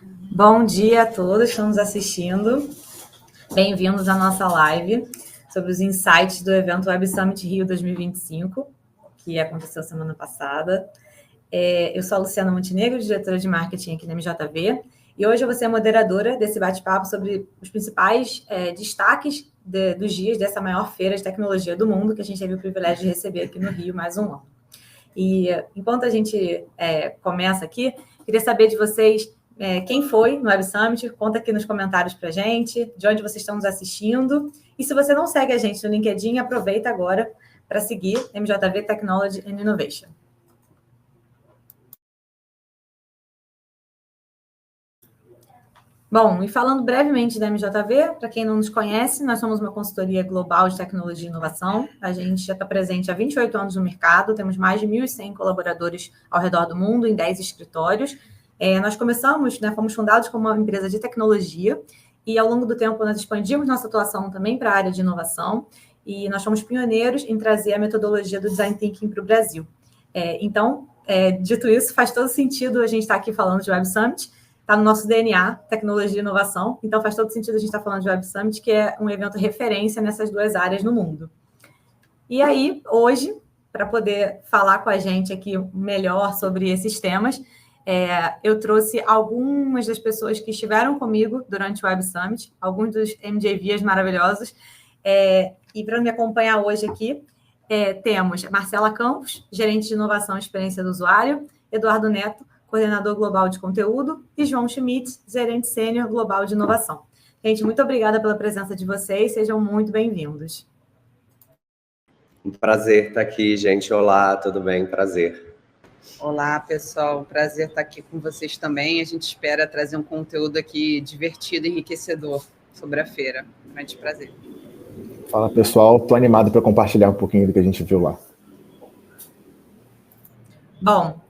Bom dia a todos que estão nos assistindo. Bem-vindos à nossa live sobre os insights do evento Web Summit Rio 2025, que aconteceu semana passada. Eu sou a Luciana Montenegro, diretora de marketing aqui na MJV, e hoje eu vou ser a moderadora desse bate-papo sobre os principais destaques dos dias dessa maior feira de tecnologia do mundo, que a gente teve o privilégio de receber aqui no Rio mais um ano. E enquanto a gente começa aqui, queria saber de vocês quem foi no Web Summit, conta aqui nos comentários para a gente, de onde vocês estão nos assistindo. E se você não segue a gente no LinkedIn, aproveita agora para seguir MJV Technology and Innovation. Bom, e falando brevemente da MJV, para quem não nos conhece, nós somos uma consultoria global de tecnologia e inovação. A gente já está presente há 28 anos no mercado, temos mais de 1.100 colaboradores ao redor do mundo, em 10 escritórios. Nós começamos, fomos fundados como uma empresa de tecnologia, e ao longo do tempo nós expandimos nossa atuação também para a área de inovação, e nós fomos pioneiros em trazer a metodologia do Design Thinking para o Brasil. Então, dito isso, faz todo sentido a gente estar aqui falando de Web Summit. Está no nosso DNA, tecnologia e inovação, então faz todo sentido a gente estar falando de Web Summit, que é um evento referência nessas duas áreas no mundo. E aí, hoje, para poder falar com a gente aqui melhor sobre esses temas, eu trouxe algumas das pessoas que estiveram comigo durante o Web Summit, alguns dos MJVs maravilhosos, e para me acompanhar hoje aqui, temos Marcela Campos, gerente de inovação e experiência do usuário, Eduardo Neto, coordenador global de conteúdo, e João Schmidt, gerente sênior global de inovação. Gente, muito obrigada pela presença de vocês, sejam muito bem-vindos. Um prazer estar aqui, gente. Olá, tudo bem? Prazer. Olá, pessoal. Prazer estar aqui com vocês também. A gente espera trazer um conteúdo aqui divertido e enriquecedor sobre a feira. Grande prazer. Fala, pessoal. Estou animado para compartilhar um pouquinho do que a gente viu lá. Bom,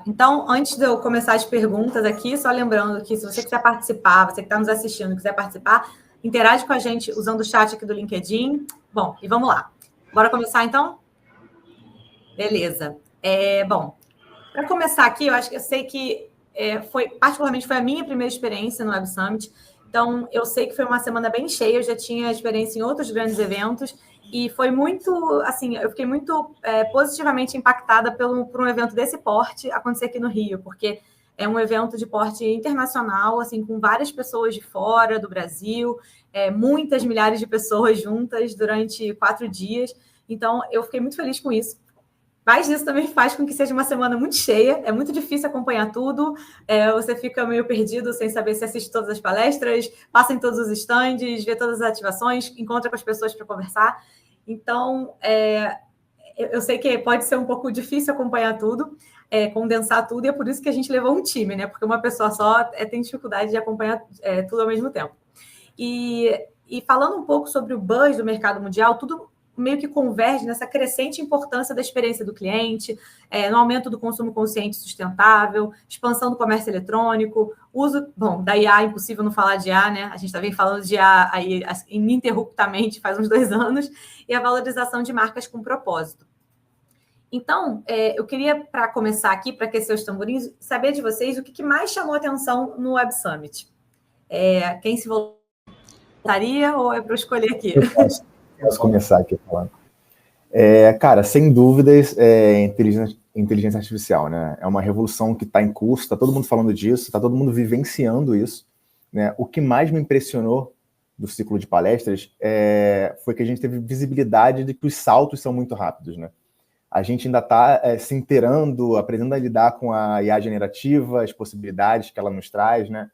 então, antes de eu começar as perguntas aqui, só lembrando que se você quiser participar, você que está nos assistindo, quiser participar, interage com a gente usando o chat aqui do LinkedIn. Bom, e vamos lá. Bora começar, então? Beleza. Bom, para começar aqui, eu sei que particularmente foi a minha primeira experiência no Web Summit, então eu sei que foi uma semana bem cheia, eu já tinha experiência em outros grandes eventos, e foi muito, assim, eu fiquei muito positivamente impactada por um evento desse porte acontecer aqui no Rio, porque é um evento de porte internacional, assim, com várias pessoas de fora do Brasil, muitas milhares de pessoas juntas durante 4 dias. Então, eu fiquei muito feliz com isso. Mas isso também faz com que seja uma semana muito cheia, é muito difícil acompanhar tudo, você fica meio perdido sem saber se assiste todas as palestras, passa em todos os stands, vê todas as ativações, encontra com as pessoas para conversar. Então, eu sei que pode ser um pouco difícil acompanhar tudo, condensar tudo, e é por isso que a gente levou um time, né? Porque uma pessoa só tem dificuldade de acompanhar tudo ao mesmo tempo. E falando um pouco sobre o buzz do mercado mundial, tudo meio que converge nessa crescente importância da experiência do cliente, no aumento do consumo consciente e sustentável, expansão do comércio eletrônico, uso... Bom, da IA, impossível não falar de IA, né? A gente está bem falando de IA aí ininterruptamente faz uns 2 anos, e a valorização de marcas com propósito. Então, eu queria, para começar aqui, para aquecer os tamborins, saber de vocês o que mais chamou atenção no Web Summit. Quem se voltaria ou é para eu escolher aqui? Posso começar aqui falando. Cara, sem dúvidas, inteligência artificial, né? É uma revolução que está em curso, está todo mundo falando disso, está todo mundo vivenciando isso, né? O que mais me impressionou do ciclo de palestras foi que a gente teve visibilidade de que os saltos são muito rápidos, né? A gente ainda está se inteirando, aprendendo a lidar com a IA generativa, as possibilidades que ela nos traz, né?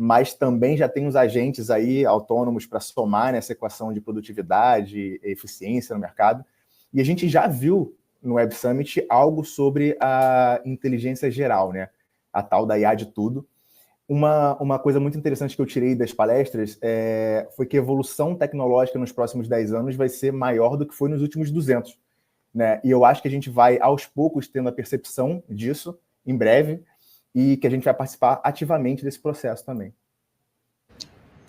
Mas também já tem os agentes aí autônomos para somar nessa equação de produtividade e eficiência no mercado. E a gente já viu no Web Summit algo sobre a inteligência geral, né? A tal da IA de tudo. Uma coisa muito interessante que eu tirei das palestras foi que a evolução tecnológica nos próximos 10 anos vai ser maior do que foi nos últimos 200. Né? E eu acho que a gente vai, aos poucos, tendo a percepção disso, em breve, e que a gente vai participar ativamente desse processo também.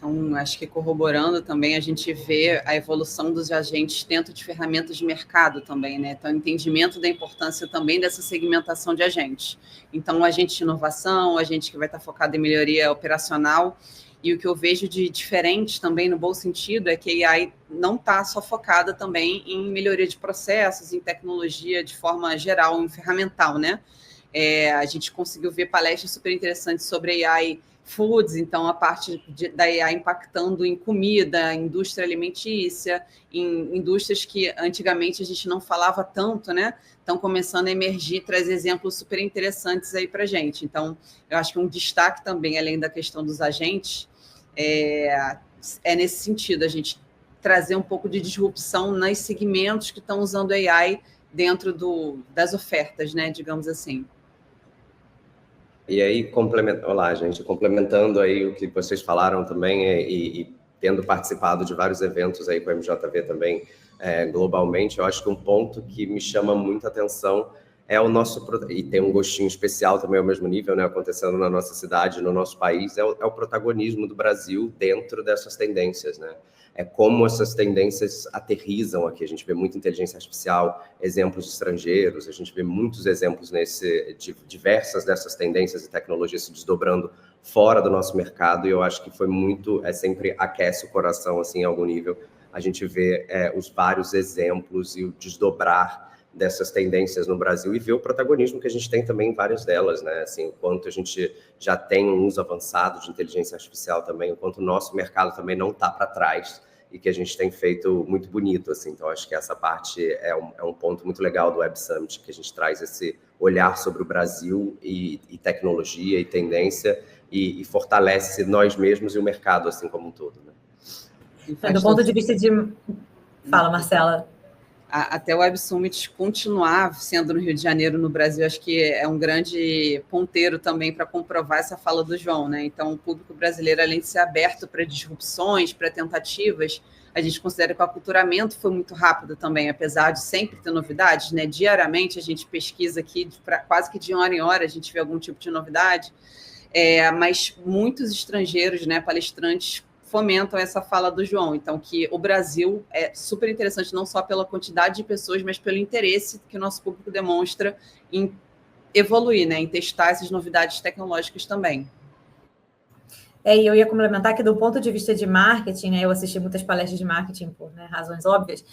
Então, acho que corroborando também, a gente vê a evolução dos agentes dentro de ferramentas de mercado também, né? Então, entendimento da importância também dessa segmentação de agentes. Então, o agente de inovação, o agente que vai estar focado em melhoria operacional. E o que eu vejo de diferente também, no bom sentido, é que a AI não está só focada também em melhoria de processos, em tecnologia de forma geral, em ferramental, né? A gente conseguiu ver palestras super interessantes sobre AI Foods, então a parte da AI impactando em comida, indústria alimentícia, em indústrias que antigamente a gente não falava tanto, né? Estão começando a emergir, trazer exemplos super interessantes aí para a gente. Então, eu acho que um destaque também, além da questão dos agentes, é nesse sentido, a gente trazer um pouco de disrupção nos segmentos que estão usando AI dentro das ofertas, né? Digamos assim. E aí, olá, gente, complementando aí o que vocês falaram também e tendo participado de vários eventos aí com a MJV também globalmente, eu acho que um ponto que me chama muita atenção é o nosso, e tem um gostinho especial também ao mesmo nível, né, acontecendo na nossa cidade, no nosso país, é o protagonismo do Brasil dentro dessas tendências, né? É como essas tendências aterrizam aqui. A gente vê muita inteligência artificial, exemplos de estrangeiros, a gente vê muitos exemplos de diversas dessas tendências e tecnologias se desdobrando fora do nosso mercado, e eu acho que foi muito, sempre aquece o coração, assim, em algum nível, a gente vê os vários exemplos e o desdobrar dessas tendências no Brasil e ver o protagonismo que a gente tem também em várias delas, né? Assim, o quanto a gente já tem um uso avançado de inteligência artificial também, o quanto o nosso mercado também não está para trás e que a gente tem feito muito bonito, assim. Então, acho que essa parte é um ponto muito legal do Web Summit, que a gente traz esse olhar sobre o Brasil e tecnologia e tendência e fortalece nós mesmos e o mercado, assim como um todo, né? Do ponto de vista de... Fala, Marcela. Até o Web Summit continuar sendo no Rio de Janeiro, no Brasil, acho que é um grande ponteiro também para comprovar essa fala do João, né? Então, o público brasileiro, além de ser aberto para disrupções, para tentativas, a gente considera que o aculturamento foi muito rápido também, apesar de sempre ter novidades, né? Diariamente a gente pesquisa aqui, quase que de hora em hora a gente vê algum tipo de novidade, mas muitos estrangeiros, né, palestrantes, fomentam essa fala do João. Então, que o Brasil é super interessante, não só pela quantidade de pessoas, mas pelo interesse que o nosso público demonstra em evoluir, né, em testar essas novidades tecnológicas também. E eu ia complementar que, do ponto de vista de marketing, né, eu assisti muitas palestras de marketing por razões óbvias,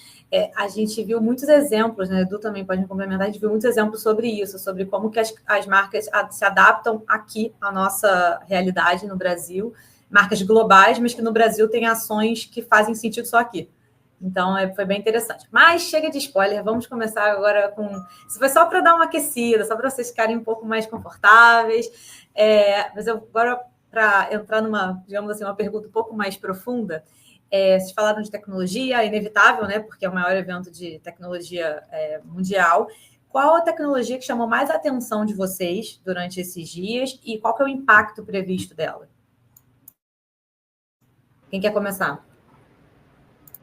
a gente viu muitos exemplos, né, Edu também pode me complementar, a gente viu muitos exemplos sobre isso, sobre como que as marcas se adaptam aqui à nossa realidade no Brasil, marcas globais, mas que no Brasil tem ações que fazem sentido só aqui. Então, foi bem interessante. Mas chega de spoiler, vamos começar agora com... Isso foi só para dar uma aquecida, só para vocês ficarem um pouco mais confortáveis. Mas eu agora, para entrar numa, digamos assim, uma pergunta um pouco mais profunda, vocês falaram de tecnologia, é inevitável, né? Porque é o maior evento de tecnologia mundial. Qual a tecnologia que chamou mais a atenção de vocês durante esses dias e qual que é o impacto previsto dela? Quem quer começar?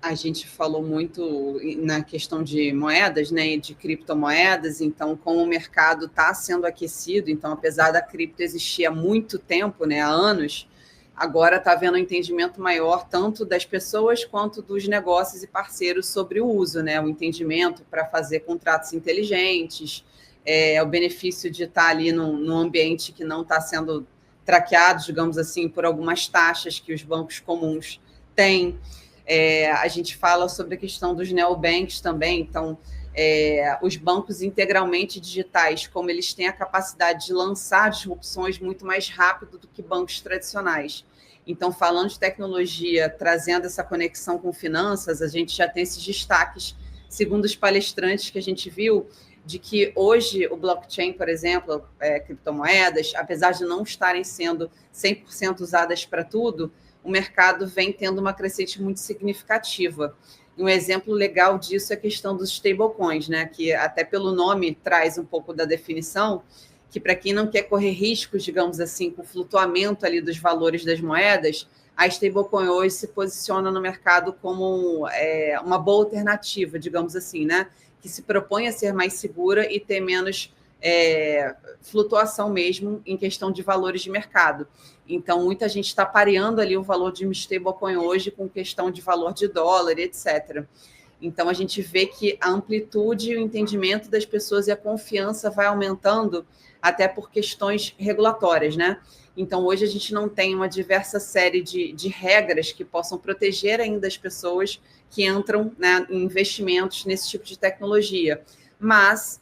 A gente falou muito na questão de moedas, né, de criptomoedas, então, como o mercado está sendo aquecido, então, apesar da cripto existir há muito tempo, né, há anos, agora está havendo um entendimento maior, tanto das pessoas quanto dos negócios e parceiros sobre o uso, né, o entendimento para fazer contratos inteligentes, o benefício de estar ali num ambiente que não está sendo traqueados, digamos assim, por algumas taxas que os bancos comuns têm. A gente fala sobre a questão dos neobanks também, então, os bancos integralmente digitais, como eles têm a capacidade de lançar disrupções muito mais rápido do que bancos tradicionais. Então, falando de tecnologia, trazendo essa conexão com finanças, a gente já tem esses destaques, segundo os palestrantes que a gente viu, de que hoje o blockchain, por exemplo, criptomoedas, apesar de não estarem sendo 100% usadas para tudo, o mercado vem tendo uma crescente muito significativa. E um exemplo legal disso é a questão dos stablecoins, né? Que até pelo nome traz um pouco da definição, que para quem não quer correr riscos, digamos assim, com o flutuamento ali dos valores das moedas, a stablecoin hoje se posiciona no mercado como uma boa alternativa, digamos assim, né? Que se propõe a ser mais segura e ter menos flutuação mesmo em questão de valores de mercado. Então, muita gente está pareando ali o valor de uma stablecoin hoje com questão de valor de dólar, etc. Então, a gente vê que a amplitude e o entendimento das pessoas e a confiança vai aumentando até por questões regulatórias, né? Então, hoje a gente não tem uma diversa série de regras que possam proteger ainda as pessoas que entram, né, em investimentos nesse tipo de tecnologia. Mas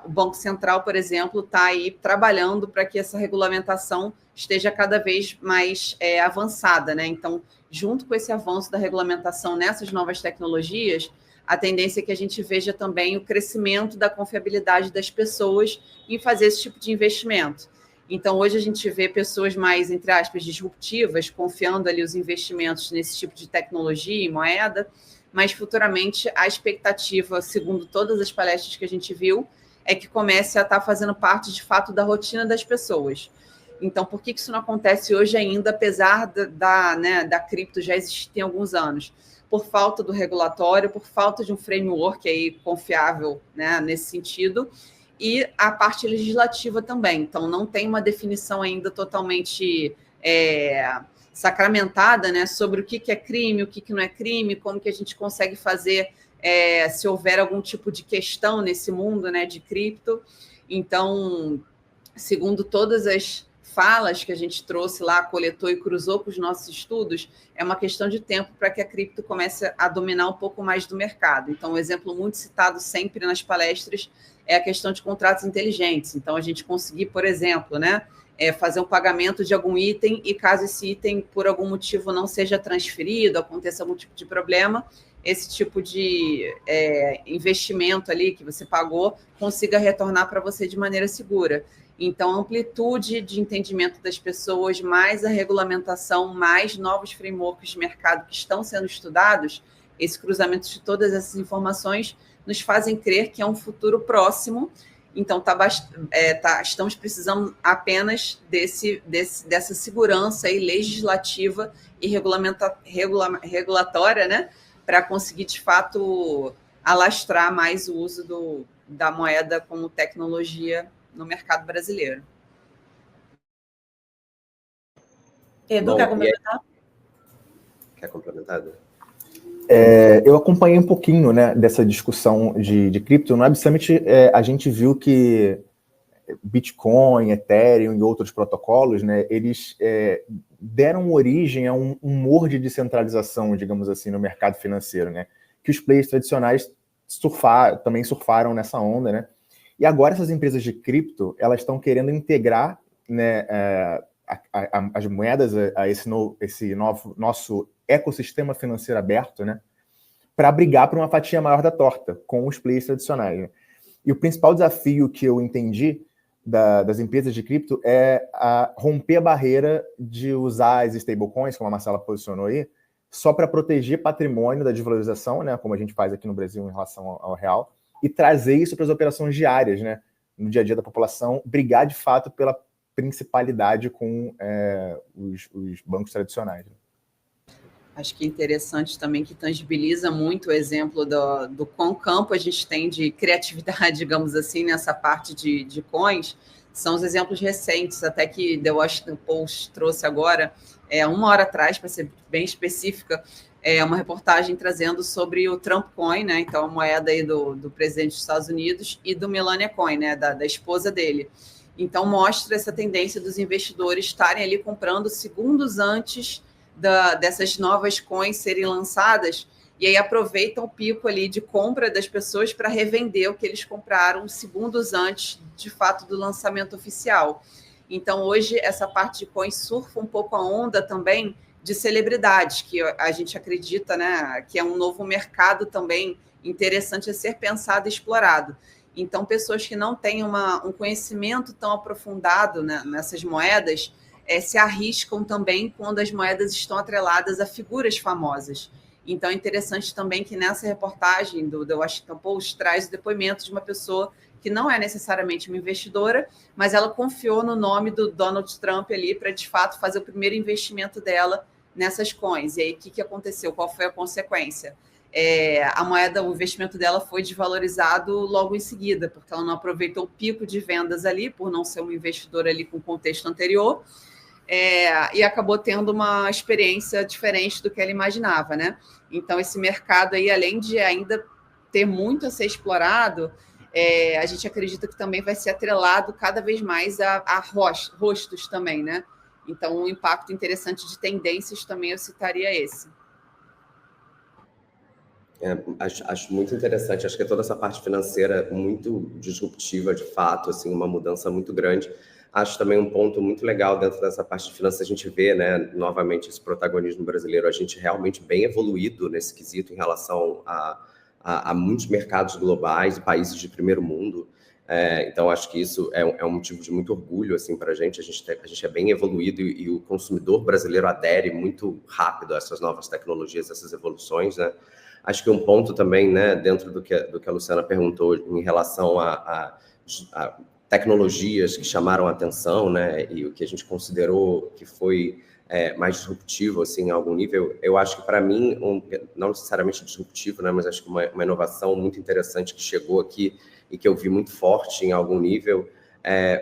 o Banco Central, por exemplo, está aí trabalhando para que essa regulamentação esteja cada vez mais avançada, né? Então, junto com esse avanço da regulamentação nessas novas tecnologias, a tendência é que a gente veja também o crescimento da confiabilidade das pessoas em fazer esse tipo de investimento. Então, hoje a gente vê pessoas mais, entre aspas, disruptivas, confiando ali os investimentos nesse tipo de tecnologia e moeda, mas futuramente a expectativa, segundo todas as palestras que a gente viu, é que comece a estar fazendo parte, de fato, da rotina das pessoas. Então, por que isso não acontece hoje ainda, apesar da cripto já existir tem alguns anos? Por falta do regulatório, por falta de um framework aí confiável, né, nesse sentido, e a parte legislativa também. Então, não tem uma definição ainda totalmente sacramentada, né, sobre o que é crime, o que não é crime, como que a gente consegue fazer se houver algum tipo de questão nesse mundo, né, de cripto. Então, segundo todas as falas que a gente trouxe lá, coletou e cruzou com os nossos estudos, é uma questão de tempo para que a cripto comece a dominar um pouco mais do mercado. Então, um exemplo muito citado sempre nas palestras é a questão de contratos inteligentes. Então, a gente conseguir, por exemplo, né, fazer um pagamento de algum item e caso esse item, por algum motivo, não seja transferido, aconteça algum tipo de problema, esse tipo de investimento ali que você pagou consiga retornar para você de maneira segura. Então, a amplitude de entendimento das pessoas, mais a regulamentação, mais novos frameworks de mercado que estão sendo estudados, esse cruzamento de todas essas informações nos fazem crer que é um futuro próximo. Então, estamos precisando apenas dessa segurança aí legislativa e regulatória, né, para conseguir, de fato, alastrar mais o uso da moeda como tecnologia no mercado brasileiro. Edu, quer complementar? Quer complementar? Eu acompanhei um pouquinho, né, dessa discussão de cripto. No Web Summit, a gente viu que Bitcoin, Ethereum e outros protocolos, né, eles deram origem a um humor de descentralização, digamos assim, no mercado financeiro, né, que os players tradicionais também surfaram nessa onda, né. E agora essas empresas de cripto, elas estão querendo integrar, né, as moedas a esse novo nosso ecossistema financeiro aberto, né, para brigar por uma fatia maior da torta com os players tradicionais, né? E o principal desafio que eu entendi das empresas de cripto é romper a barreira de usar as stablecoins, como a Marcela posicionou aí, só para proteger patrimônio da desvalorização, né, como a gente faz aqui no Brasil em relação ao real, e trazer isso para as operações diárias, né, no dia a dia da população, brigar de fato pela principalidade com os bancos tradicionais. Acho que é interessante também que tangibiliza muito o exemplo do quão campo a gente tem de criatividade, digamos assim, nessa parte de coins, são os exemplos recentes, até que The Washington Post trouxe agora, 1 hora atrás, para ser bem específica, uma reportagem trazendo sobre o Trump Coin, né? Então, a moeda aí do presidente dos Estados Unidos, e do Melania Coin, né? Da esposa dele. Então, mostra essa tendência dos investidores estarem ali comprando segundos antes dessas novas coins serem lançadas, e aí aproveitam o pico ali de compra das pessoas para revender o que eles compraram segundos antes, de fato, do lançamento oficial. Então, hoje, essa parte de coins surfa um pouco a onda também de celebridades, que a gente acredita, né, que é um novo mercado também interessante a ser pensado e explorado. Então, pessoas que não têm um conhecimento tão aprofundado, né, nessas moedas, se arriscam também quando as moedas estão atreladas a figuras famosas. Então, é interessante também que nessa reportagem do The Washington Post traz o depoimento de uma pessoa que não é necessariamente uma investidora, mas ela confiou no nome do Donald Trump ali para, de fato, fazer o primeiro investimento dela nessas coins. E aí, o que aconteceu? Qual foi a consequência? o investimento dela foi desvalorizado logo em seguida, porque ela não aproveitou o pico de vendas ali, por não ser uma investidora ali com o contexto anterior, e acabou tendo uma experiência diferente do que ela imaginava, né? Então, esse mercado aí, além de ainda ter muito a ser explorado, a gente acredita que também vai ser atrelado cada vez mais a rostos também, né? Então, um impacto interessante de tendências também eu citaria esse. Acho muito interessante, acho que toda essa parte financeira muito disruptiva, de fato, assim, uma mudança muito grande. Acho também um ponto muito legal dentro dessa parte de finanças, a gente vê, né, novamente, esse protagonismo brasileiro, a gente realmente bem evoluído nesse quesito em relação a muitos mercados globais e países de primeiro mundo. Então, acho que isso é um motivo de muito orgulho assim, para a gente é bem evoluído e o consumidor brasileiro adere muito rápido a essas novas tecnologias, essas evoluções, né? Acho que um ponto também, né, dentro do que a Luciana perguntou em relação a tecnologias que chamaram a atenção, né, e o que a gente considerou que foi mais disruptivo, assim, em algum nível, eu acho que para mim, não necessariamente disruptivo, né, mas acho que uma inovação muito interessante que chegou aqui e que eu vi muito forte em algum nível,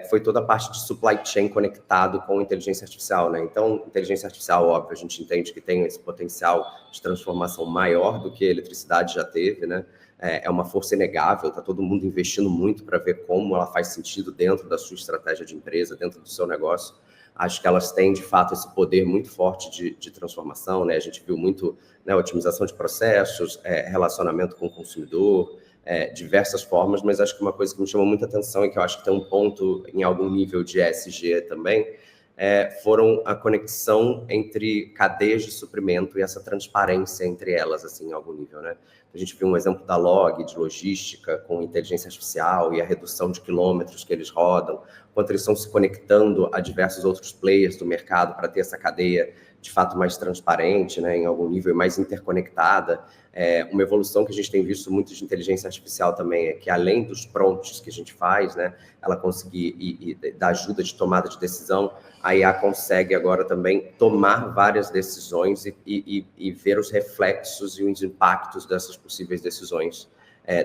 foi toda a parte de supply chain conectado com inteligência artificial, né? Então, inteligência artificial, óbvio, a gente entende que tem esse potencial de transformação maior do que a eletricidade já teve, né? É uma força inegável, está todo mundo investindo muito para ver como ela faz sentido dentro da sua estratégia de empresa, dentro do seu negócio. Acho que elas têm, de fato, esse poder muito forte de transformação, né? A gente viu muito, né, otimização de processos, relacionamento com o consumidor, diversas formas, mas acho que uma coisa que me chamou muita atenção e que eu acho que tem um ponto em algum nível de ESG também, foram a conexão entre cadeias de suprimento e essa transparência entre elas, assim, em algum nível, né? A gente viu um exemplo da Log, de logística, com inteligência artificial e a redução de quilômetros que eles rodam, quanto eles estão se conectando a diversos outros players do mercado para ter essa cadeia de fato mais transparente, né, em algum nível, mais interconectada. Uma evolução que a gente tem visto muito de inteligência artificial também é que, além dos prompts que a gente faz, né, ela conseguir e dar ajuda de tomada de decisão, a IA consegue agora também tomar várias decisões e ver os reflexos e os impactos dessas possíveis decisões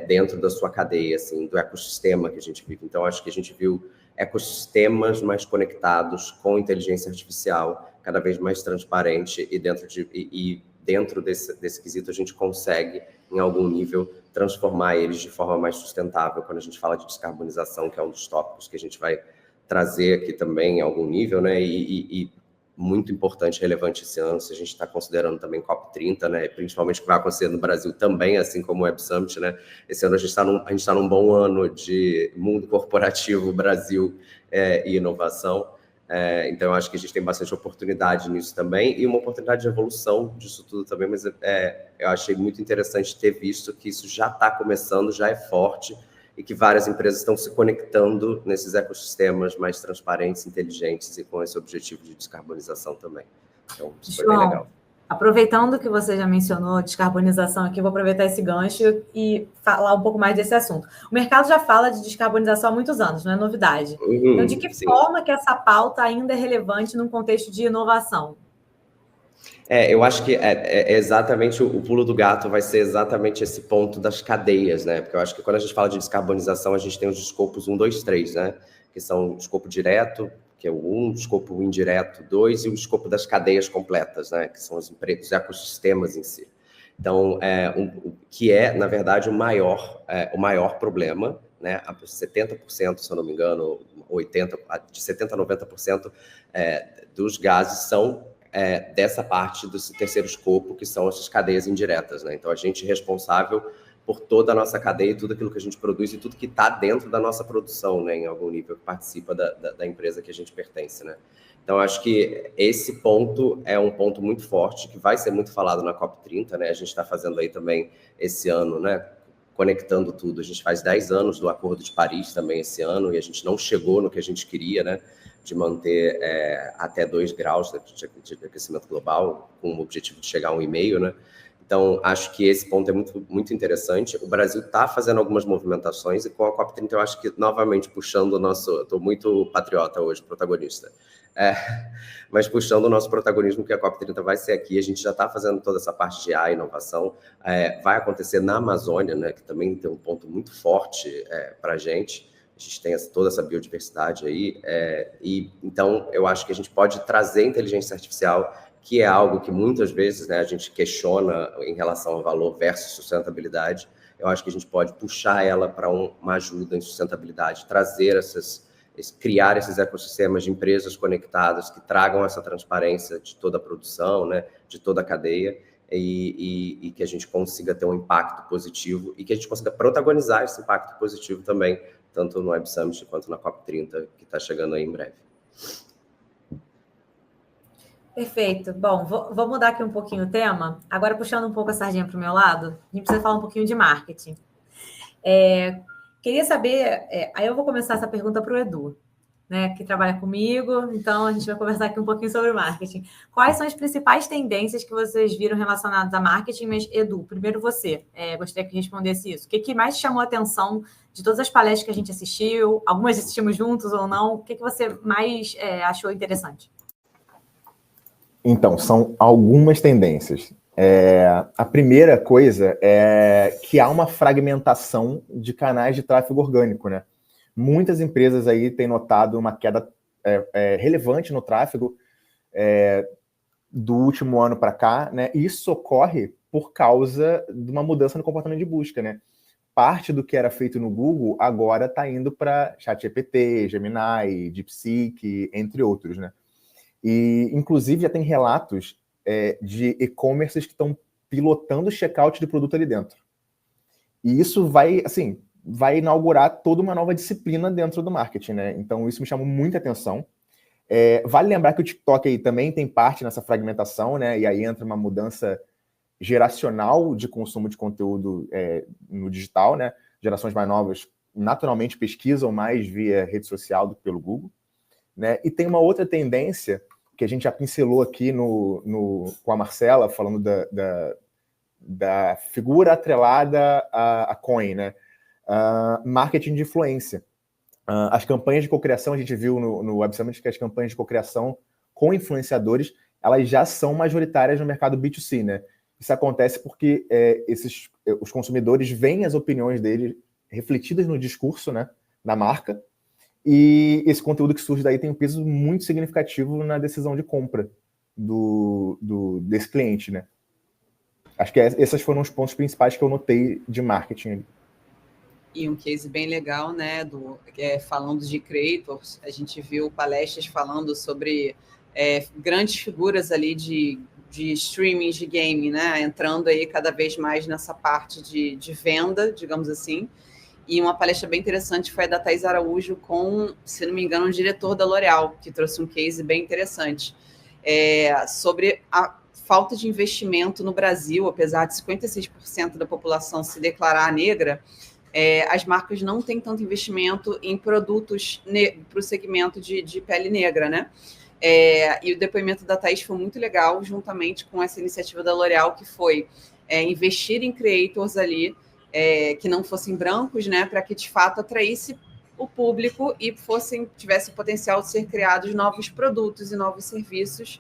dentro da sua cadeia, assim, do ecossistema que a gente vive. Então, acho que a gente viu ecossistemas mais conectados com inteligência artificial, cada vez mais transparente, e dentro desse quesito a gente consegue, em algum nível, transformar eles de forma mais sustentável, quando a gente fala de descarbonização, que é um dos tópicos que a gente vai trazer aqui também, em algum nível, né, e muito importante, relevante esse ano, se a gente está considerando também COP30, né, principalmente o que vai acontecer no Brasil também, assim como o Web Summit, né, esse ano a gente está num bom ano de mundo corporativo, Brasil e inovação, então eu acho que a gente tem bastante oportunidade nisso também, e uma oportunidade de evolução disso tudo também, mas eu achei muito interessante ter visto que isso já está começando, já é forte, e que várias empresas estão se conectando nesses ecossistemas mais transparentes, inteligentes e com esse objetivo de descarbonização também. Então, isso foi bem legal. Aproveitando que você já mencionou descarbonização aqui, vou aproveitar esse gancho e falar um pouco mais desse assunto. O mercado já fala de descarbonização há muitos anos, não é novidade. Então, de que forma que essa pauta ainda é relevante num contexto de inovação? Eu acho que exatamente o pulo do gato vai ser exatamente esse ponto das cadeias, né? Porque eu acho que quando a gente fala de descarbonização, a gente tem os escopos 1, 2, 3, né? Que são o escopo direto, que é o 1, o escopo indireto, 2, e o escopo das cadeias completas, né? Que são os ecossistemas em si. Então, que é, na verdade, o maior problema, né? 70%, se eu não me engano, 80%, de 70% a 90% dos gases são dessa parte do terceiro escopo, que são essas cadeias indiretas, né? Então, a gente é responsável por toda a nossa cadeia e tudo aquilo que a gente produz e tudo que está dentro da nossa produção, né? Em algum nível, que participa da empresa que a gente pertence, né? Então, acho que esse ponto é um ponto muito forte, que vai ser muito falado na COP30, né? A gente está fazendo aí também esse ano, né? Conectando tudo. A gente faz 10 anos do Acordo de Paris também esse ano, e a gente não chegou no que a gente queria, né? De manter até 2 graus de aquecimento global, com o objetivo de chegar a 1,5, né? Então, acho que esse ponto é muito, muito interessante. O Brasil está fazendo algumas movimentações e com a COP30 eu acho que, novamente, puxando o nosso... Estou muito patriota hoje, protagonista. Mas puxando o nosso protagonismo, que a COP30 vai ser aqui, a gente já está fazendo toda essa parte de inovação. Vai acontecer na Amazônia, né, que também tem um ponto muito forte para a gente tem toda essa biodiversidade aí. E então, eu acho que a gente pode trazer inteligência artificial, que é algo que muitas vezes, né, a gente questiona em relação ao valor versus sustentabilidade. Eu acho que a gente pode puxar ela para uma ajuda em sustentabilidade, criar esses ecossistemas de empresas conectadas que tragam essa transparência de toda a produção, né, de toda a cadeia, e que a gente consiga ter um impacto positivo e que a gente consiga protagonizar esse impacto positivo também, tanto no Web Summit quanto na COP30, que está chegando aí em breve. Perfeito. Bom, vou mudar aqui um pouquinho o tema. Agora, puxando um pouco a sardinha para o meu lado, a gente precisa falar um pouquinho de marketing. Queria saber... aí eu vou começar essa pergunta para o Edu, né, que trabalha comigo. Então, a gente vai conversar aqui um pouquinho sobre marketing. Quais são as principais tendências que vocês viram relacionadas a marketing? Mas, Edu, primeiro você. Gostaria que respondesse isso. O que mais chamou a atenção de todas as palestras que a gente assistiu? Algumas assistimos juntos ou não? O que você mais achou interessante? Então, são algumas tendências. A primeira coisa é que há uma fragmentação de canais de tráfego orgânico, né? Muitas empresas aí têm notado uma queda relevante no tráfego do último ano para cá, né? E isso ocorre por causa de uma mudança no comportamento de busca, né? Parte do que era feito no Google agora está indo para ChatGPT, Gemini, DeepSeek, entre outros, né? E, inclusive, já tem relatos de e-commerces que estão pilotando o checkout de produto ali dentro. E isso vai inaugurar toda uma nova disciplina dentro do marketing, né? Então, isso me chamou muita atenção. Vale lembrar que o TikTok aí também tem parte nessa fragmentação, né? E aí entra uma mudança geracional de consumo de conteúdo no digital, né? Gerações mais novas naturalmente pesquisam mais via rede social do que pelo Google, né? E tem uma outra tendência que a gente já pincelou aqui com a Marcela, falando da figura atrelada à coin, né? Marketing de influência. As campanhas de cocriação, a gente viu no Web Summit que as campanhas de cocriação com influenciadores, elas já são majoritárias no mercado B2C, né? Isso acontece porque os consumidores veem as opiniões deles refletidas no discurso, né, da marca, e esse conteúdo que surge daí tem um peso muito significativo na decisão de compra desse cliente, né? Acho que esses foram os pontos principais que eu notei de marketing. E um case bem legal, né, falando de creators, a gente viu palestras falando sobre grandes figuras ali de streaming de game, né, entrando aí cada vez mais nessa parte de venda, digamos assim. E uma palestra bem interessante foi a da Thaís Araújo com, se não me engano, um diretor da L'Oréal, que trouxe um case bem interessante sobre a falta de investimento no Brasil, apesar de 56% da população se declarar negra, as marcas não têm tanto investimento em produtos para o segmento de pele negra, né? E o depoimento da Thaís foi muito legal, juntamente com essa iniciativa da L'Oréal, que foi investir em creators ali, que não fossem brancos, né, para que de fato atraísse o público e tivesse o potencial de ser criados novos produtos e novos serviços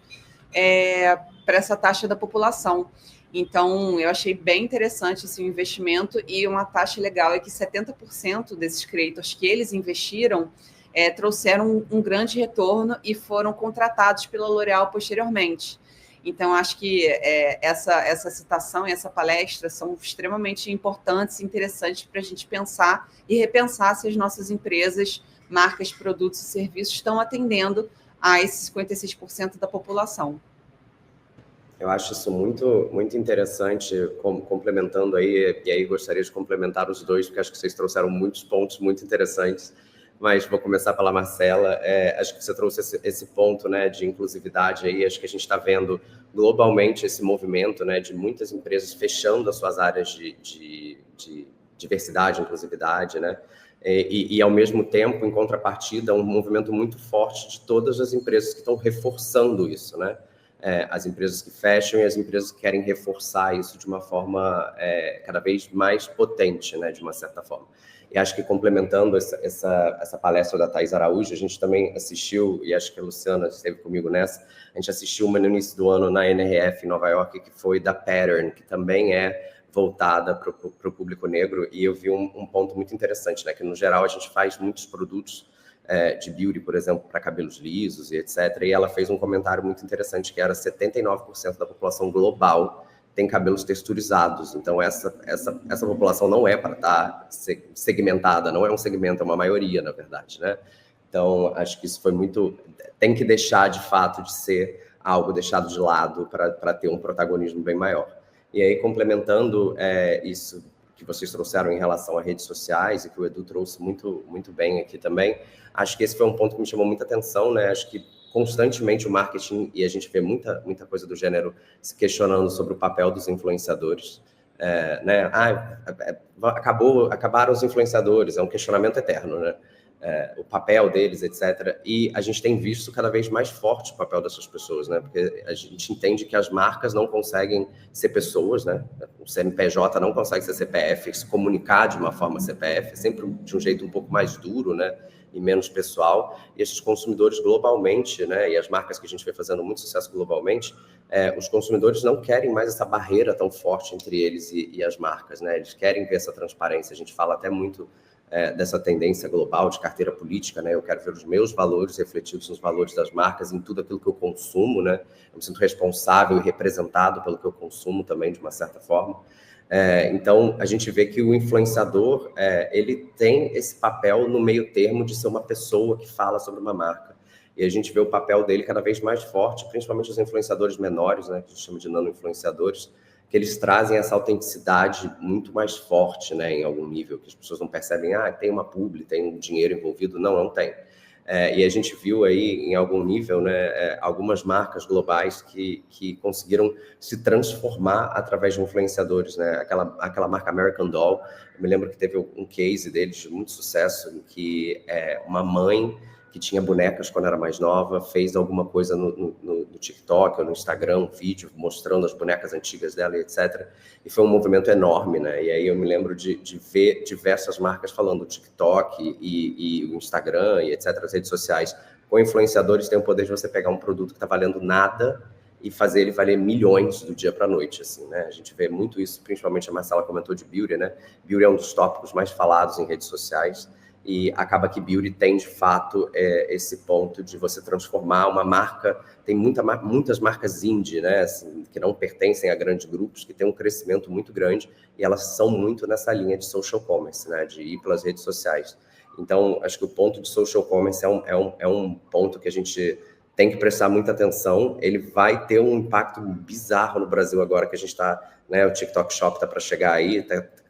para essa taxa da população. Então, eu achei bem interessante esse investimento, e uma taxa legal é que 70% desses creators que eles investiram trouxeram um grande retorno e foram contratados pela L'Oréal posteriormente. Então, acho que essa citação e essa palestra são extremamente importantes e interessantes para a gente pensar e repensar se as nossas empresas, marcas, produtos e serviços estão atendendo a esses 56% da população. Eu acho isso muito, muito interessante, complementando aí, e aí gostaria de complementar os dois, porque acho que vocês trouxeram muitos pontos muito interessantes. Mas vou começar pela Marcela. Acho que você trouxe esse ponto, né, de inclusividade aí. Acho que a gente está vendo globalmente esse movimento, né, de muitas empresas fechando as suas áreas de diversidade, inclusividade, né? E ao mesmo tempo, em contrapartida, um movimento muito forte de todas as empresas que estão reforçando isso, né? as empresas que fecham e as empresas que querem reforçar isso de uma forma cada vez mais potente, né, de uma certa forma. E acho que complementando essa palestra da Thais Araújo, a gente também assistiu, e acho que a Luciana esteve comigo nessa, a gente assistiu uma no início do ano na NRF em Nova York, que foi da Pattern, que também é voltada para o público negro, e eu vi um ponto muito interessante, né, que no geral a gente faz muitos produtos de beauty, por exemplo, para cabelos lisos e etc. E ela fez um comentário muito interessante, que era 79% da população global tem cabelos texturizados. Então, essa população não é para estar segmentada, não é um segmento, é uma maioria, na verdade, né? Então, acho que isso foi muito... Tem que deixar, de fato, de ser algo deixado de lado para ter um protagonismo bem maior. E aí, complementando isso que vocês trouxeram em relação a redes sociais e que o Edu trouxe muito, muito bem aqui também, acho que esse foi um ponto que me chamou muita atenção, né? Acho que constantemente o marketing, e a gente vê muita coisa do gênero se questionando sobre o papel dos influenciadores, né? Acabaram os influenciadores, é um questionamento eterno, né? O papel deles, etc. E a gente tem visto cada vez mais forte o papel dessas pessoas, né? Porque a gente entende que as marcas não conseguem ser pessoas, né? O CNPJ não consegue ser CPF, se comunicar de uma forma CPF, sempre de um jeito um pouco mais duro, né? E menos pessoal. E esses consumidores globalmente, né? E as marcas que a gente vê fazendo muito sucesso globalmente, os consumidores não querem mais essa barreira tão forte entre eles e as marcas, né? Eles querem ver essa transparência. A gente fala até muito dessa tendência global de carteira política, né? Eu quero ver os meus valores refletidos nos valores das marcas, em tudo aquilo que eu consumo, né? Eu me sinto responsável e representado pelo que eu consumo também, de uma certa forma. Então, a gente vê que o influenciador, ele tem esse papel no meio termo de ser uma pessoa que fala sobre uma marca. E a gente vê o papel dele cada vez mais forte, principalmente os influenciadores menores, né? Que a gente chama de nano-influenciadores, que eles trazem essa autenticidade muito mais forte, né, em algum nível, que as pessoas não percebem, tem uma publi, tem um dinheiro envolvido. Não tem. E a gente viu aí, em algum nível, né, algumas marcas globais que conseguiram se transformar através de influenciadores, né? Aquela marca American Doll, eu me lembro que teve um case deles de muito sucesso, em que uma mãe que tinha bonecas quando era mais nova, fez alguma coisa no TikTok ou no Instagram, um vídeo mostrando as bonecas antigas dela, etc. E foi um movimento enorme, né? E aí eu me lembro de ver diversas marcas falando o TikTok e o Instagram e etc., as redes sociais, com influenciadores, tem o poder de você pegar um produto que está valendo nada e fazer ele valer milhões do dia para a noite, assim, né? A gente vê muito isso, principalmente a Marcela comentou de beauty, né? Beauty é um dos tópicos mais falados em redes sociais. E acaba que beauty tem, de fato, esse ponto de você transformar uma marca... Tem muitas marcas indie, né, assim, que não pertencem a grandes grupos, que têm um crescimento muito grande, e elas são muito nessa linha de social commerce, né, de ir pelas redes sociais. Então, acho que o ponto de social commerce é um ponto que a gente tem que prestar muita atenção. Ele vai ter um impacto bizarro no Brasil agora, que a gente está... Né, o TikTok Shop está para chegar aí,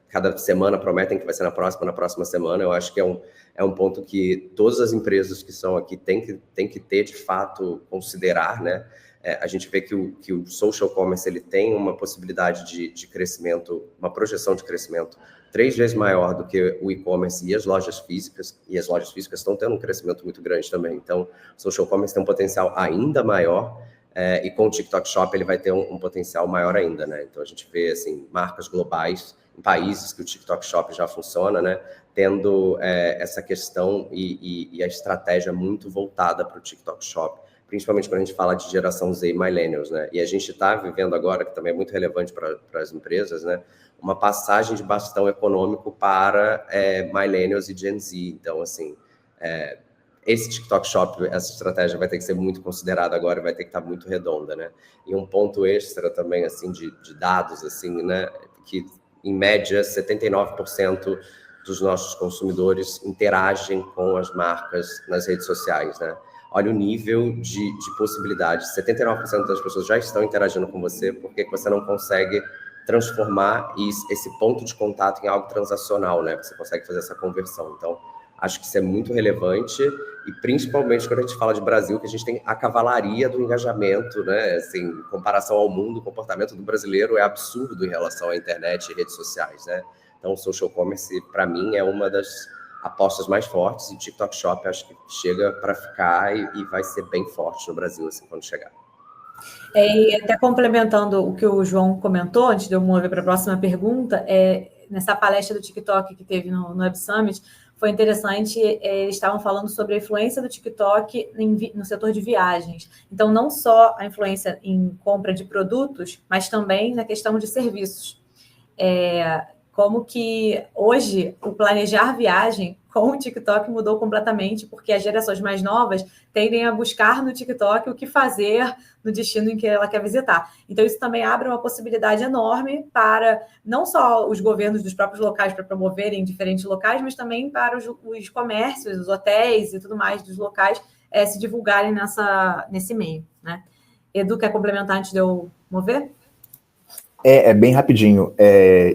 cada semana prometem que vai ser na próxima semana. Eu acho que é um ponto que todas as empresas que são aqui têm que ter, de fato, considerar, né? A gente vê que o social commerce ele tem uma possibilidade de crescimento, uma projeção de crescimento 3 vezes maior do que o e-commerce e as lojas físicas, e as lojas físicas estão tendo um crescimento muito grande também. Então, o social commerce tem um potencial ainda maior, e com o TikTok Shop ele vai ter um potencial maior ainda, né? Então, a gente vê, assim, marcas globais em países que o TikTok Shop já funciona, né, tendo essa questão e a estratégia muito voltada para o TikTok Shop, principalmente quando a gente fala de geração Z e millennials, né, e a gente está vivendo agora, que também é muito relevante para as empresas, né, uma passagem de bastão econômico para millennials e Gen Z. Então, assim, esse TikTok Shop, essa estratégia vai ter que ser muito considerada agora, vai ter que estar muito redonda, né, e um ponto extra também, assim, de dados, assim, né, que em média, 79% dos nossos consumidores interagem com as marcas nas redes sociais, né? Olha o nível de possibilidades. 79% das pessoas já estão interagindo com você, porque você não consegue transformar esse ponto de contato em algo transacional, né? Você consegue fazer essa conversão. Então, acho que isso é muito relevante, e principalmente quando a gente fala de Brasil, que a gente tem a cavalaria do engajamento, né? Assim, em comparação ao mundo, o comportamento do brasileiro é absurdo em relação à internet e redes sociais, né? Então, o social commerce, para mim, é uma das apostas mais fortes, e TikTok Shop acho que chega para ficar e vai ser bem forte no Brasil, assim, quando chegar. E até complementando o que o João comentou, antes de eu mover para a próxima pergunta, nessa palestra do TikTok que teve no Web Summit, foi interessante, eles estavam falando sobre a influência do TikTok no setor de viagens. Então, não só a influência em compra de produtos, mas também na questão de serviços. Como que hoje o planejar viagem com o TikTok mudou completamente, porque as gerações mais novas tendem a buscar no TikTok o que fazer no destino em que ela quer visitar. Então, isso também abre uma possibilidade enorme para não só os governos dos próprios locais para promoverem em diferentes locais, mas também para os comércios, os hotéis e tudo mais dos locais se divulgarem nesse meio, né? Edu, quer complementar antes de eu mover? Bem rapidinho.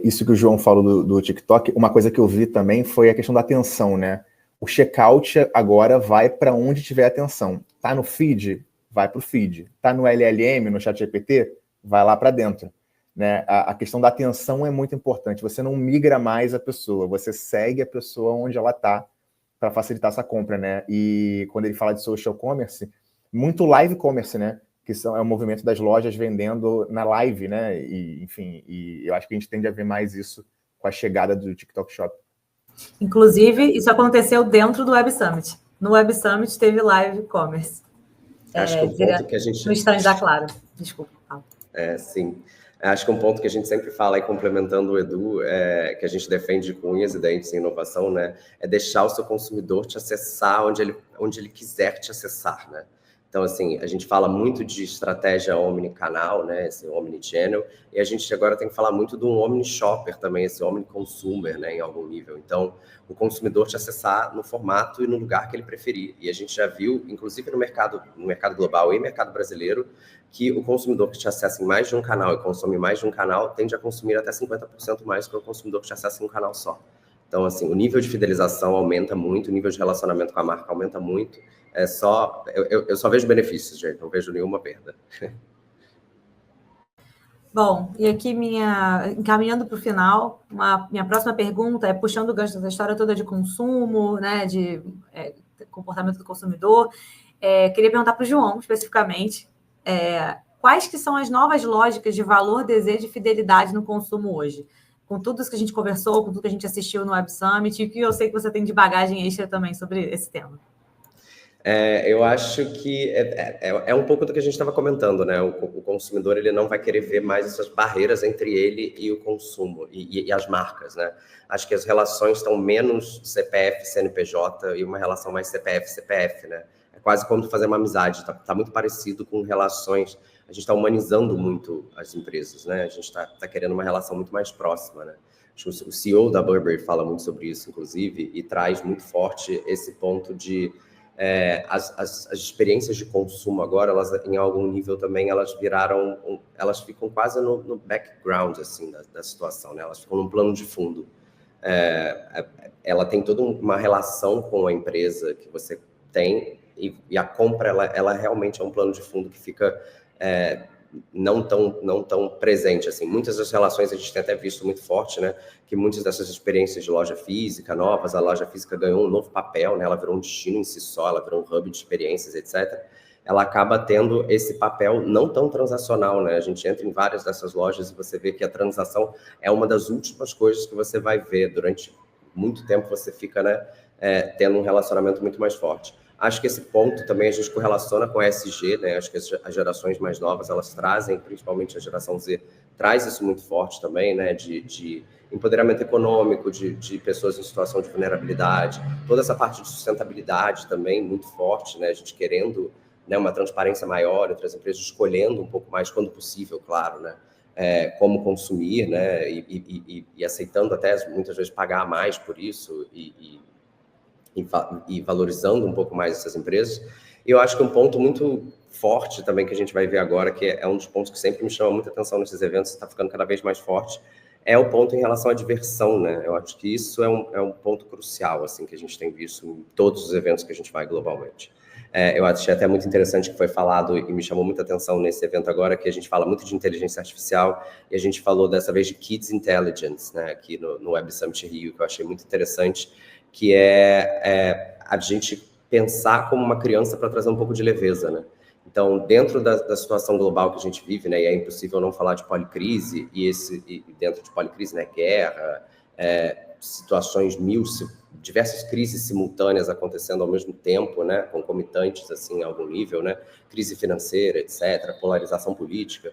Isso que o João falou do TikTok, uma coisa que eu vi também foi a questão da atenção, né? O checkout agora vai para onde tiver atenção. Tá no feed? Vai para o feed. Tá no LLM, no ChatGPT? Vai lá para dentro. Né? A questão da atenção é muito importante. Você não migra mais a pessoa, você segue a pessoa onde ela está para facilitar essa compra, né? E quando ele fala de social commerce, muito live commerce, né? Que é o movimento das lojas vendendo na live, né? E eu acho que a gente tende a ver mais isso com a chegada do TikTok Shop. Inclusive, isso aconteceu dentro do Web Summit. No Web Summit teve live commerce. Acho que o ponto que a gente... No stand da Claro. Desculpa. Sim. Acho que um ponto que a gente sempre fala, e complementando o Edu, que a gente defende com unhas e dentes em inovação, né? É deixar o seu consumidor te acessar onde ele quiser te acessar, né? Então, assim, a gente fala muito de estratégia omnicanal, né, esse omnichannel, e a gente agora tem que falar muito do omni-shopper também, esse omni-consumer, né, em algum nível. Então, o consumidor te acessar no formato e no lugar que ele preferir. E a gente já viu, inclusive no mercado global e mercado brasileiro, que o consumidor que te acessa em mais de um canal e consome mais de um canal tende a consumir até 50% mais que o consumidor que te acessa em um canal só. Então, assim, o nível de fidelização aumenta muito, o nível de relacionamento com a marca aumenta muito. Eu só vejo benefícios, gente, não vejo nenhuma perda. Bom, e aqui encaminhando para o final, minha próxima pergunta é puxando o gancho dessa história toda de consumo, né, de comportamento do consumidor. Queria perguntar para o João, especificamente, quais que são as novas lógicas de valor, desejo e fidelidade no consumo hoje? Com tudo isso que a gente conversou, com tudo que a gente assistiu no Web Summit, e que eu sei que você tem de bagagem extra também sobre esse tema. Eu acho que é um pouco do que a gente estava comentando, né? O consumidor ele não vai querer ver mais essas barreiras entre ele e o consumo e as marcas, né? Acho que as relações estão menos CPF, CNPJ e uma relação mais CPF, CPF, né? É quase como fazer uma amizade, tá muito parecido com relações. A gente está humanizando muito as empresas, né? A gente está querendo uma relação muito mais próxima, né? Acho que o CEO da Burberry fala muito sobre isso, inclusive, e traz muito forte esse ponto de as experiências de consumo agora, elas em algum nível também, elas ficam quase no background, assim, da situação, né? Elas ficam num plano de fundo. Ela tem toda uma relação com a empresa que você tem, e a compra, ela realmente é um plano de fundo que fica não tão presente, assim. Muitas das relações a gente tem até visto muito forte, né? Que muitas dessas experiências de loja física novas, a loja física ganhou um novo papel, né? Ela virou um destino em si só, ela virou um hub de experiências, etc. Ela acaba tendo esse papel não tão transacional, né? A gente entra em várias dessas lojas e você vê que a transação é uma das últimas coisas que você vai ver. Durante muito tempo você fica, né, tendo um relacionamento muito mais forte. Acho que esse ponto também a gente correlaciona com a ESG, né? Acho que as gerações mais novas, elas trazem, principalmente a geração Z, traz isso muito forte também, né? De empoderamento econômico, de pessoas em situação de vulnerabilidade, toda essa parte de sustentabilidade também muito forte, né? A gente querendo, né, uma transparência maior entre as empresas, escolhendo um pouco mais, quando possível, claro, né? Como consumir, né? E aceitando até, muitas vezes, pagar mais por isso e valorizando um pouco mais essas empresas. E eu acho que um ponto muito forte também que a gente vai ver agora, que é um dos pontos que sempre me chama muita atenção nesses eventos, está ficando cada vez mais forte, é o ponto em relação à diversão, né? Eu acho que isso é um ponto crucial, assim, que a gente tem visto em todos os eventos que a gente vai globalmente. Eu achei até muito interessante que foi falado e me chamou muita atenção nesse evento agora, que a gente fala muito de inteligência artificial e a gente falou dessa vez de Kids Intelligence, né? Aqui no Web Summit Rio, que eu achei muito interessante, que a gente pensar como uma criança para trazer um pouco de leveza, né? Então, dentro da situação global que a gente vive, né, e é impossível não falar de policrise, e dentro de policrise, né, guerra, situações diversas crises simultâneas acontecendo ao mesmo tempo, né, concomitantes, assim, a algum nível, né, crise financeira, etc., polarização política.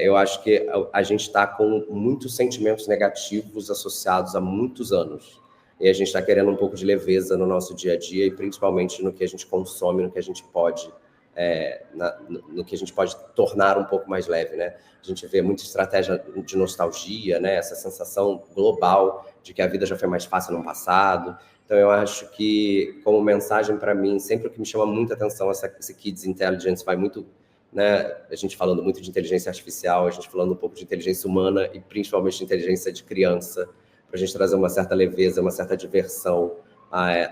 Eu acho que a gente está com muitos sentimentos negativos associados há muitos anos. E a gente está querendo um pouco de leveza no nosso dia a dia e principalmente no que a gente consome, no que a gente pode, no que a gente pode tornar um pouco mais leve, né? A gente vê muita estratégia de nostalgia, né? Essa sensação global de que a vida já foi mais fácil no passado. Então, eu acho que, como mensagem para mim, sempre o que me chama muita atenção, esse Kids Intelligence vai muito, né? A gente falando muito de inteligência artificial, a gente falando um pouco de inteligência humana e principalmente de inteligência de criança, para a gente trazer uma certa leveza, uma certa diversão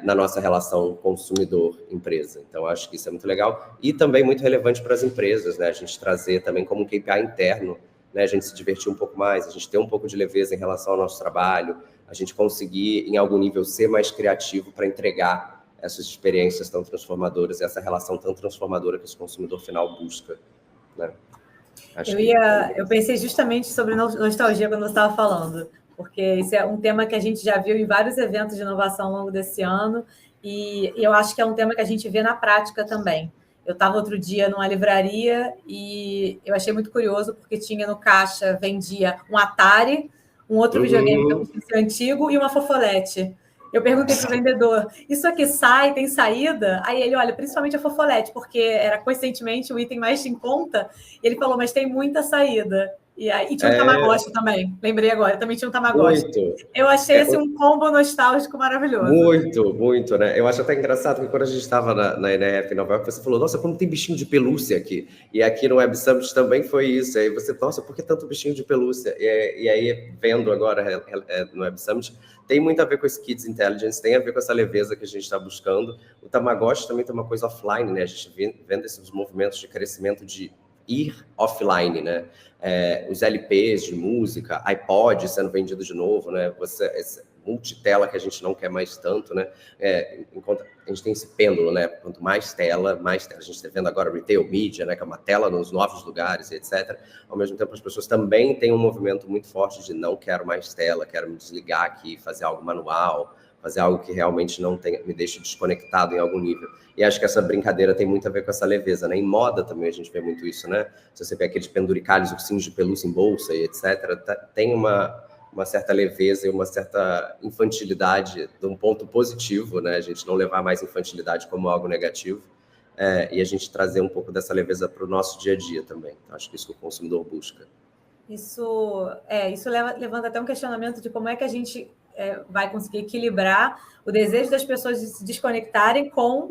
na nossa relação consumidor-empresa. Então, acho que isso é muito legal e também muito relevante para as empresas, né? A gente trazer também como um KPI interno, né? A gente se divertir um pouco mais, a gente ter um pouco de leveza em relação ao nosso trabalho, a gente conseguir, em algum nível, ser mais criativo para entregar essas experiências tão transformadoras, essa relação tão transformadora que esse consumidor final busca, né? Eu pensei justamente sobre nostalgia quando você estava falando, porque esse é um tema que a gente já viu em vários eventos de inovação ao longo desse ano, e eu acho que é um tema que a gente vê na prática também. Eu estava outro dia numa livraria e eu achei muito curioso, porque tinha no caixa, vendia um Atari, um outro videogame que eu não sei se é antigo, e uma fofolete. Eu perguntei para o vendedor, isso aqui tem saída? Aí ele, olha, principalmente a fofolete, porque era coincidentemente o item mais em conta, e ele falou, mas tem muita saída. E tinha um Tamagotchi também, lembrei agora, também tinha um Tamagotchi. Muito. Eu achei esse um combo nostálgico maravilhoso. Muito, muito, né? Eu acho até engraçado que quando a gente estava na NF em Nova York, você falou, nossa, como tem bichinho de pelúcia aqui. E aqui no Web Summit também foi isso. E aí você, nossa, por que tanto bichinho de pelúcia? E aí, vendo agora no Web Summit, tem muito a ver com esse Kids Intelligence, tem a ver com essa leveza que a gente está buscando. O Tamagotchi também tem uma coisa offline, né? A gente vendo esses movimentos de crescimento de ir offline, né? Os LPs de música, iPod sendo vendido de novo, né? Essa multitela que a gente não quer mais tanto, né? Enquanto a gente tem esse pêndulo, né? Quanto mais tela. A gente está vendo agora retail media, né? Que é uma tela nos novos lugares, etc. Ao mesmo tempo, as pessoas também têm um movimento muito forte de não quero mais tela, quero me desligar aqui, fazer algo manual, fazer algo que realmente me deixe desconectado em algum nível. E acho que essa brincadeira tem muito a ver com essa leveza, né? Em moda também a gente vê muito isso, né? Se você vê aqueles penduricalhos, ursinhos de pelúcia em bolsa e etc., tem uma certa leveza e uma certa infantilidade de um ponto positivo, né? A gente não levar mais infantilidade como algo negativo e a gente trazer um pouco dessa leveza para o nosso dia a dia também. Acho que isso que o consumidor busca. Isso levanta até um questionamento de como é que a gente vai conseguir equilibrar o desejo das pessoas de se desconectarem com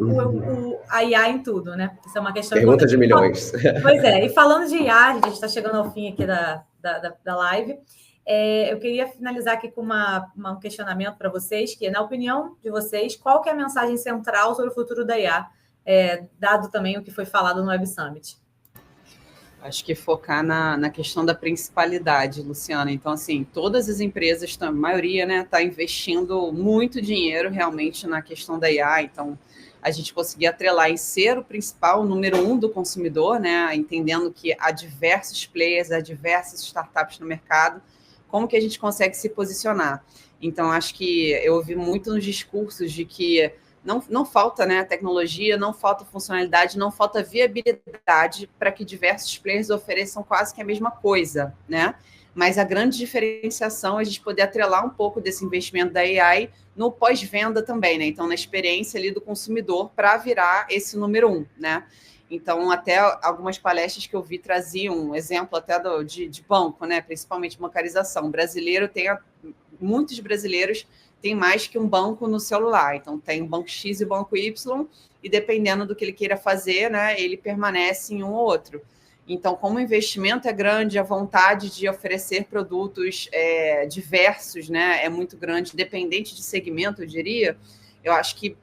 a IA em tudo, né? Isso é uma questão... Pergunta de milhões. Pois é, e falando de IA, a gente está chegando ao fim aqui da live, eu queria finalizar aqui com um questionamento para vocês, que, na opinião de vocês, qual que é a mensagem central sobre o futuro da IA, dado também o que foi falado no Web Summit? Acho que focar na questão da principalidade, Luciana. Então, assim, todas as empresas, a maioria, né, está investindo muito dinheiro realmente na questão da IA. Então, a gente conseguir atrelar em ser o principal, o número 1 do consumidor, né, entendendo que há diversos players, há diversas startups no mercado, como que a gente consegue se posicionar? Então, acho que eu ouvi muito nos discursos de que não falta, né, tecnologia, não falta funcionalidade, não falta viabilidade para que diversos players ofereçam quase que a mesma coisa, né? Mas a grande diferenciação é a gente poder atrelar um pouco desse investimento da AI no pós-venda também, né? Então, na experiência ali do consumidor para virar esse número 1, né? Então, até algumas palestras que eu vi traziam um exemplo até de banco, né? Principalmente bancarização. Muitos brasileiros tem mais que um banco no celular. Então, tem o banco X e o banco Y, e dependendo do que ele queira fazer, né, ele permanece em um ou outro. Então, como o investimento é grande, a vontade de oferecer produtos diversos, né, é muito grande, dependente de segmento, eu diria, eu acho que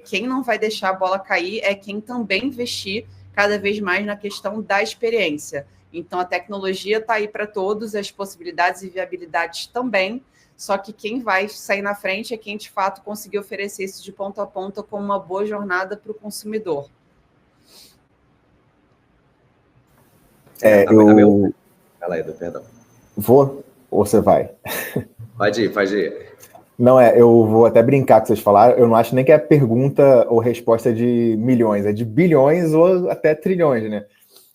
quem não vai deixar a bola cair é quem também investir cada vez mais na questão da experiência. Então, a tecnologia está aí para todos, as possibilidades e viabilidades também, só que quem vai sair na frente é quem, de fato, conseguir oferecer isso de ponta a ponta com uma boa jornada para o consumidor. Fala aí, Edu, perdão. Vou ou você vai? Pode ir. Não, eu vou até brincar que vocês falaram, eu não acho nem que é pergunta ou resposta de milhões, é de bilhões ou até trilhões, né?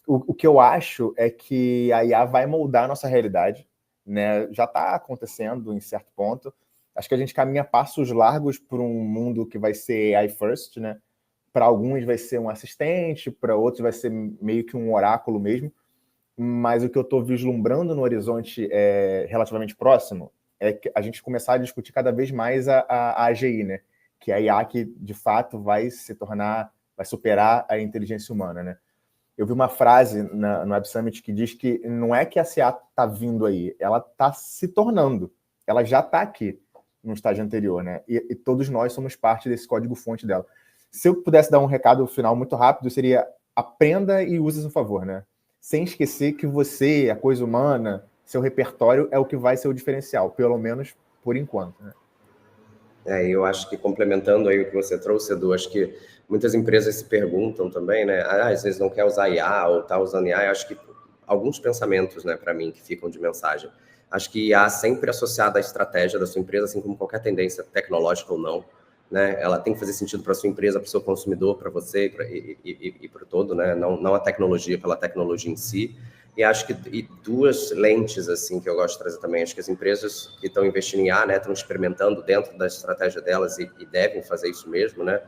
O que eu acho é que a IA vai moldar a nossa realidade, né? Já está acontecendo em certo ponto. Acho que a gente caminha passos largos para um mundo que vai ser AI first, né? Para alguns vai ser um assistente, para outros vai ser meio que um oráculo mesmo. Mas o que eu estou vislumbrando no horizonte relativamente próximo é que a gente começar a discutir cada vez mais a AGI, né? Que é a IA que, de fato, vai superar a inteligência humana, né? Eu vi uma frase no Web Summit que diz que não é que a IA está vindo aí, ela está se tornando. Ela já está aqui no estágio anterior, né? E todos nós somos parte desse código-fonte dela. Se eu pudesse dar um recado final muito rápido, seria aprenda e use a seu favor, né? Sem esquecer que você, a coisa humana, seu repertório é o que vai ser o diferencial, pelo menos por enquanto, né? Eu acho que complementando aí o que você trouxe, Edu, acho que muitas empresas se perguntam também, né? Às vezes não quer usar IA ou tá usando IA. Eu acho que alguns pensamentos, né, para mim, que ficam de mensagem. Acho que IA sempre associada à estratégia da sua empresa, assim como qualquer tendência tecnológica ou não, né? Ela tem que fazer sentido para a sua empresa, para o seu consumidor, para você e para o todo, né? Não a tecnologia pela tecnologia em si. E acho que duas lentes assim que eu gosto de trazer também. Acho que as empresas que estão investindo em IA, né, estão experimentando dentro da estratégia delas e devem fazer isso mesmo, né?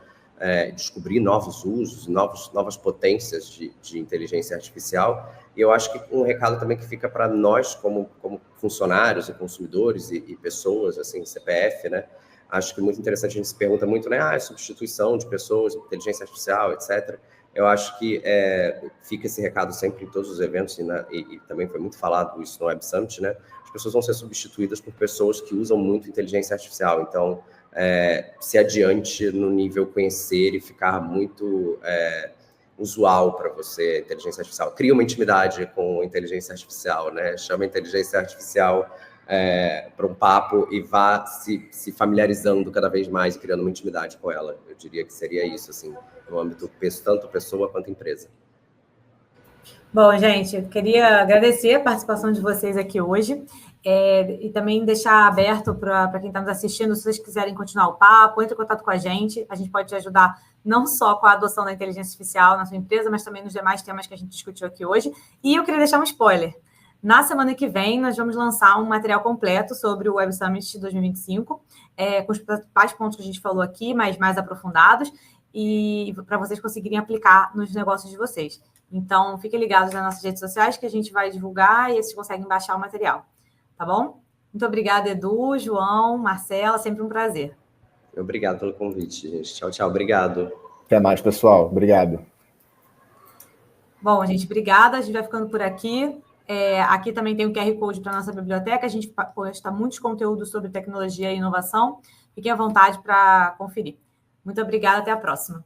Descobrir novos usos, novas potências de inteligência artificial. E eu acho que um recado também que fica para nós como funcionários e consumidores e pessoas, assim, CPF, né? Acho que é muito interessante, a gente se pergunta muito, né? Substituição de pessoas, inteligência artificial, etc. Eu acho que fica esse recado sempre em todos os eventos, e também foi muito falado isso no Web Summit, né? As pessoas vão ser substituídas por pessoas que usam muito inteligência artificial. Então, se adiante no nível conhecer e ficar muito usual para você, inteligência artificial. Cria uma intimidade com inteligência artificial, né? Chama a inteligência artificial para um papo e vá se familiarizando cada vez mais e criando uma intimidade com ela. Eu diria que seria isso, assim, no âmbito tanto pessoa quanto empresa. Bom, gente, eu queria agradecer a participação de vocês aqui hoje e também deixar aberto para quem está nos assistindo, se vocês quiserem continuar o papo, entre em contato com a gente pode te ajudar não só com a adoção da inteligência artificial na sua empresa, mas também nos demais temas que a gente discutiu aqui hoje. E eu queria deixar um spoiler. Na semana que vem, nós vamos lançar um material completo sobre o Web Summit 2025, com os principais pontos que a gente falou aqui, mas mais aprofundados, e para vocês conseguirem aplicar nos negócios de vocês. Então, fiquem ligados nas nossas redes sociais que a gente vai divulgar e vocês conseguem baixar o material. Tá bom? Muito obrigada, Edu, João, Marcela, sempre um prazer. Obrigado pelo convite, gente. Tchau, tchau. Obrigado. Até mais, pessoal. Obrigado. Bom, gente, obrigada. A gente vai ficando por aqui. Aqui também tem o QR Code para a nossa biblioteca. A gente posta muitos conteúdos sobre tecnologia e inovação. Fiquem à vontade para conferir. Muito obrigada. Até a próxima.